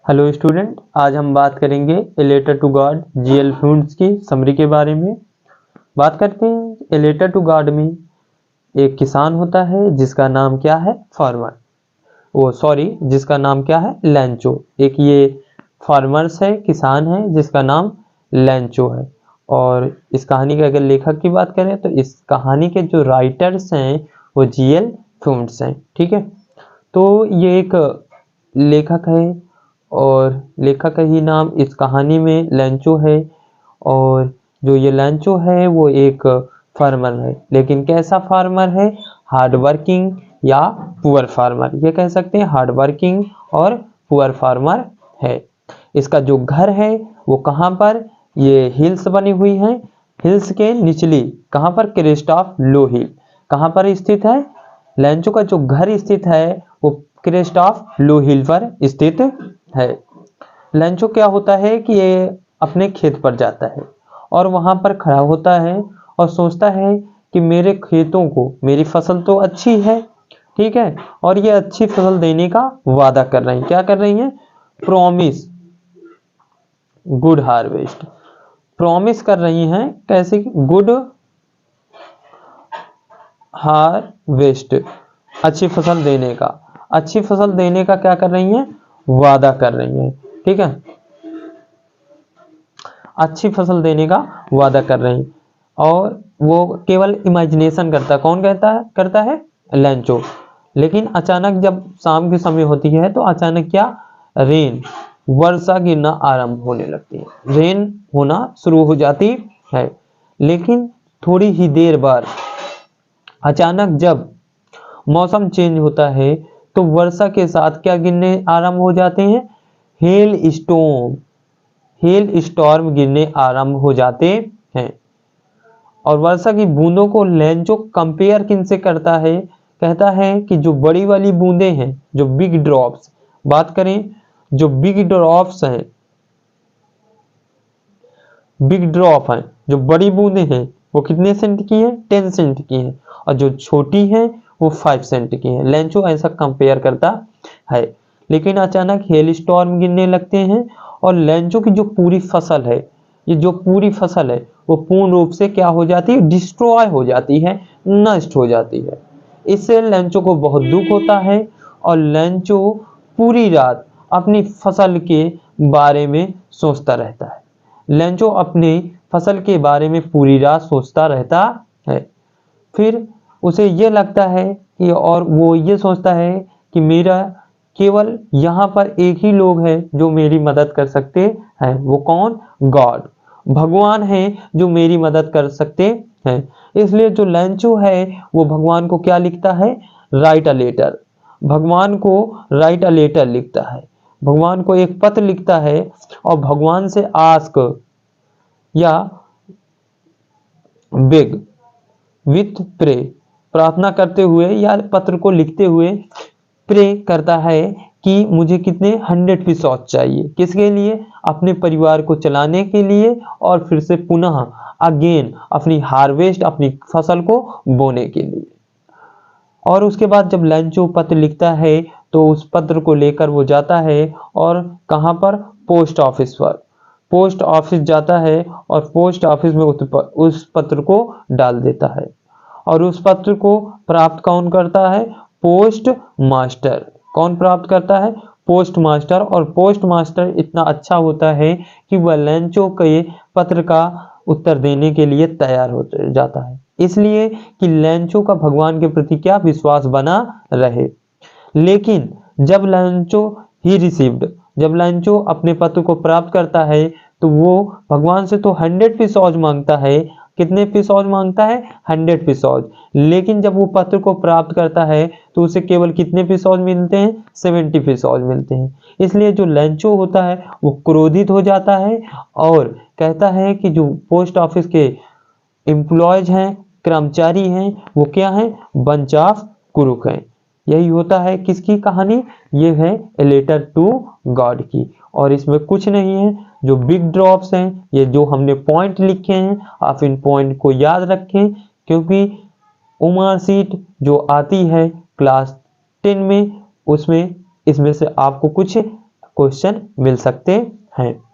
Hello student, आज हम बात करेंगे a letter to god GL Fuentes की समरी के बारे में। बात करते हैं। ए लेटर टू गॉड में एक किसान होता है जिसका नाम क्या है? फार्मर। जिसका नाम क्या है? लैंचो। एक ये फार्मर्स है, किसान है जिसका नाम लैंचो है। और इस कहानी के अगर लेखक की बात करें तो इस कहानी के जो राइटर्स हैं वो जीएल फ्लुएंट्स हैं। ठीक है, तो ये एक लेखक है और लेखक का ही नाम इस कहानी में लैंचो है। और जो ये लैंचो है वो एक फार्मर है, लेकिन कैसा फार्मर है? हार्ड वर्किंग या पुअर फार्मर, ये कह सकते हैं। हार्ड वर्किंग और पुअर फार्मर है। इसका जो घर है वो कहाँ पर? ये हिल्स बनी हुई हैं, हिल्स के निचली, कहाँ पर? क्रेस्ट ऑफ लो हिल। कहाँ पर स्थित है? लैंचो का जो घर स्थित है वो क्रेस्ट ऑफ लो हिल पर स्थित है। लैंचो क्या होता है कि ये अपने खेत पर जाता है और वहां पर खड़ा होता है और सोचता है कि मेरे खेतों को, मेरी फसल तो अच्छी है, ठीक है, और ये अच्छी फसल देने का वादा कर रही हैं। क्या कर रही हैं? Promise good harvest. प्रॉमिस कर रही हैं कैसे? गुड हार्वेस्ट, अच्छी फसल देने का। अच्छी फसल देने का क्या कर रही हैं? वादा कर रही हैं। ठीक है, अच्छी फसल देने का वादा कर रही हैं। और वो केवल इमेजिनेशन करता है। कौन करता है? लैंचो। लेकिन अचानक जब शाम के समय होती है तो अचानक क्या? रेन, वर्षा गिरना आरंभ होने लगती है। रेन होना शुरू हो जाती है। लेकिन थोड़ी ही देर बाद अचानक जब मौसम चेंज होता है तो वर्षा के साथ क्या गिरने आरंभ हो जाते हैं? हेल स्टॉर्म गिरने आरंभ हो जाते हैं। और वर्षा की बूंदों को लैंचो कंपेयर किनसे करता है? कहता है कि जो बड़ी वाली बूंदें हैं, जो बिग ड्रॉप्स, बात करें जो बिग ड्रॉप्स हैं, बिग ड्रॉप हैं, जो बड़ी बूंदें हैं वो कितने सेंट की हैं? 10 सेंट की हैं। और जो छोटी हैं वो 5 सेंट की हैं। लैंचो ऐसा कंपेयर करता है। लेकिन अचानक हेल स्टॉर्म गिरने लगते हैं और लैंचो की जो पूरी फसल है, ये जो पूरी फसल है वो पूर्ण रूप से क्या हो जाती है? डिस्ट्रॉय हो जाती है, नष्ट हो जाती है। इससे लैंचो को बहुत दुख होता है और लैंचो पूरी रात अपनी फसल के बारे में सोचता रहता है। लैंचो अपनी फसल के बारे में पूरी रात सोचता रहता है। फिर उसे ये लगता है कि, और वो ये सोचता है कि मेरा केवल यहाँ पर एक ही लोग है जो मेरी मदद कर सकते हैं। वो कौन? गॉड, भगवान है जो मेरी मदद कर सकते हैं। इसलिए जो लैंचो है वो भगवान को क्या लिखता है? Write a letter. भगवान को राइट अ लेटर लिखता है, भगवान को एक पत्र लिखता है और भगवान से आस्क या बेग विथ प्रे, प्रार्थना करते हुए या पत्र को लिखते हुए प्रे करता है कि मुझे कितने 100 पिसौच चाहिए। किसके लिए? अपने परिवार को चलाने के लिए और फिर से पुनः अगेन अपनी हार्वेस्ट, अपनी फसल को बोने के लिए। और उसके बाद जब लैंचो पत्र लिखता है तो उस पत्र को लेकर वो जाता है और कहाँ पर? पोस्ट ऑफिस पर। पोस्ट ऑफिस जाता है और पोस्ट ऑफिस में उस पत्र को डाल देता है। और उस पत्र को प्राप्त कौन करता है? Post master. कौन प्राप्त करता है? Post master. और पोस्ट मास्टर इतना अच्छा होता है कि वह लैंचो के पत्र का उत्तर देने के लिए तैयार हो जाता है, इसलिए कि लैंचो का भगवान के प्रति क्या विश्वास बना रहे। लेकिन जब लैंचो अपने पत्र को प्राप्त करता है तो वो भगवान से तो 100 पिसौज मांगता है। कितने पिसौज मांगता है? 100 पिसौज। लेकिन जब वो पत्र को प्राप्त करता है तो उसे केवल कितने पिसौज मिलते हैं? 70 पिसौज मिलते हैं। इसलिए जो लैंचो होता है वो क्रोधित हो जाता है और कहता है कि जो पोस्ट ऑफिस के एम्प्लॉयज हैं, कर्मचारी हैं, वो क्या हैं? बंच ऑफ कुरुक हैं। यही होता है किसकी कहानी? ये है ए लेटर टू गॉड की। और इसमें कुछ नहीं है। जो बिग ड्रॉप्स हैं, ये जो हमने पॉइंट लिखे हैं, आप इन पॉइंट को याद रखें, क्योंकि मार्कशीट जो आती है क्लास 10 में, उसमें इसमें से आपको कुछ क्वेश्चन मिल सकते हैं।